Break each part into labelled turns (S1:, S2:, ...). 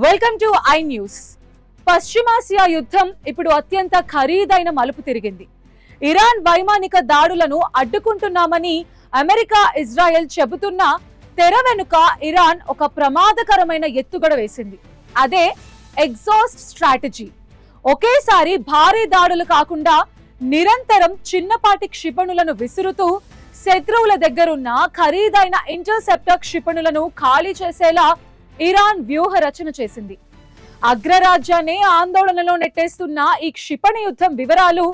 S1: Welcome to I news. పశ్చిమాసియా యుద్ధం ఇప్పుడు అత్యంత ఖరీదైన మలుపు తిరిగింది. ఇరాన్ వైమానిక దాడులను అడ్డుకుంటున్నామని అమెరికా, ఇజ్రాయెల్ చెబుతున్నా తెర వెనుక ఇరాన్ ఒక ప్రమాదకరమైన ఎత్తుగడ వేసింది. అదే ఎగ్జాస్ట్ స్ట్రాటజీ. ఒకేసారి భారీ దాడులు కాకుండా నిరంతరం చిన్నపాటి క్షిపణులను విసురుతూ శత్రువుల దగ్గరున్న ఖరీదైన ఇంటర్సెప్టర్ క్షిపణులను ఖాళీ చేసేలా ఇరాన్ వ్యూహ రచన చేసింది. అగ్రరాజ్యాన్ని ఆందోళనలో నెట్టేస్తున్న ఈ క్షిపణి యుద్ధం వివరాలు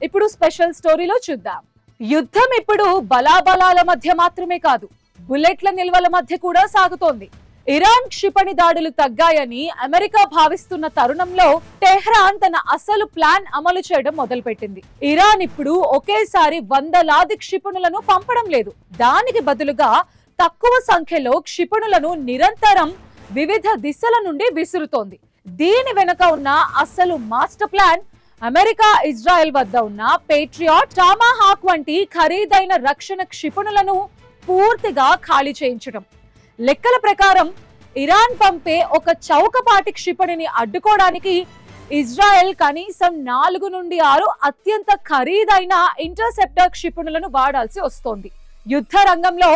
S1: ఇప్పుడు స్పెషల్ స్టోరీలో చూద్దాం. యుద్ధం ఇప్పుడు బలాబలాల మధ్య మాత్రమే కాదు, బుల్లెట్ల నిల్వల మధ్య కూడా సాగుతోంది. ఇరాన్ క్షిపణి దాడులు తగ్గాయని అమెరికా భావిస్తున్న తరుణంలో టెహ్రాన్ తన అసలు ప్లాన్ అమలు చేయడం మొదలుపెట్టింది. ఇరాన్ ఇప్పుడు ఒకేసారి వందలాది క్షిపణులను పంపడం లేదు. దానికి బదులుగా తక్కువ సంఖ్యలో క్షిపణులను నిరంతరం వివిధ దిశల నుండి విసురుతోంది. దీని వెనుక ఉన్న అసలు మాస్టర్ ప్లాన్ అమెరికా, ఇజ్రాయెల్ వద్ద ఉన్న పేట్రియాట్, టామాహాక్ వంటి ఖరీదైన రక్షణ క్షిపణులను పూర్తిగా ఖాళీ చేయించడం. లెక్కల ప్రకారం ఇరాన్ పంపే ఒక చౌకపాటి క్షిపణిని అడ్డుకోవడానికి ఇజ్రాయెల్ కనీసం 4 నుండి 6 అత్యంత ఖరీదైన ఇంటర్సెప్టర్ క్షిపణులను వాడాల్సి వస్తోంది. యుద్ధ రంగంలో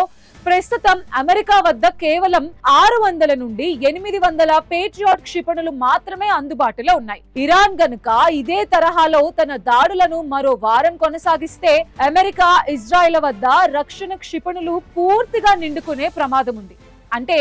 S1: ప్రస్తుతం అమెరికా వద్ద కేవలం 600 నుండి 800 పేట్రియాట్ క్షిపణులు మాత్రమే అందుబాటులో ఉన్నాయి. ఇరాన్ గనుక ఇదే తరహాలో తన దాడులను మరో వారం కొనసాగిస్తే అమెరికా, ఇజ్రాయెల్ వద్ద రక్షణ క్షిపణులు పూర్తిగా నిండుకునే ప్రమాదం ఉంది. అంటే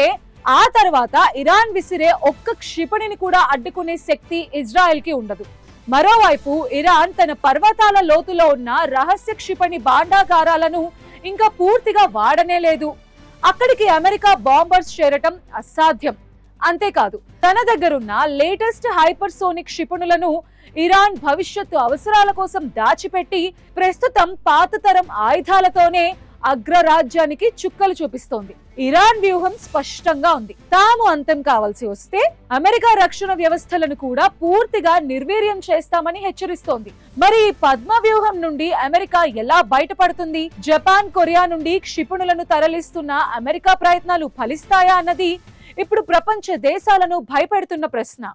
S1: ఆ తర్వాత ఇరాన్ విసిరే ఒక్క క్షిపణిని కూడా అడ్డుకునే శక్తి ఇజ్రాయెల్ కి ఉండదు. మరోవైపు ఇరాన్ తన పర్వతాల లోతులో ఉన్న రహస్య క్షిపణి భాండాగారాలను ఇంకా పూర్తిగా వాడనే లేదు. అక్కడికి అమెరికా బాంబర్స్ చేరటం అసాధ్యం. అంతేకాదు, తన దగ్గరున్న లేటెస్ట్ హైపర్సోనిక్ క్షిపణులను ఇరాన్ భవిష్యత్తు అవసరాల కోసం దాచిపెట్టి ప్రస్తుతం పాత తరం ఆయుధాలతోనే అగ్రరాజ్యానికి చుక్కలు చూపిస్తోంది. ఇరాన్ వ్యూహం స్పష్టంగా ఉంది. తాము అంతం కావాల్సి వస్తే అమెరికా రక్షణ వ్యవస్థలను కూడా పూర్తిగా నిర్వీర్యం చేస్తామని హెచ్చరిస్తోంది. మరి ఈ పద్మ వ్యూహం నుండి అమెరికా ఎలా బయటపడుతుంది? జపాన్, కొరియా నుండి క్షిపణులను తరలిస్తున్న అమెరికా ప్రయత్నాలు ఫలిస్తాయా అన్నది ఇప్పుడు ప్రపంచ దేశాలను భయపెడుతున్న ప్రశ్న.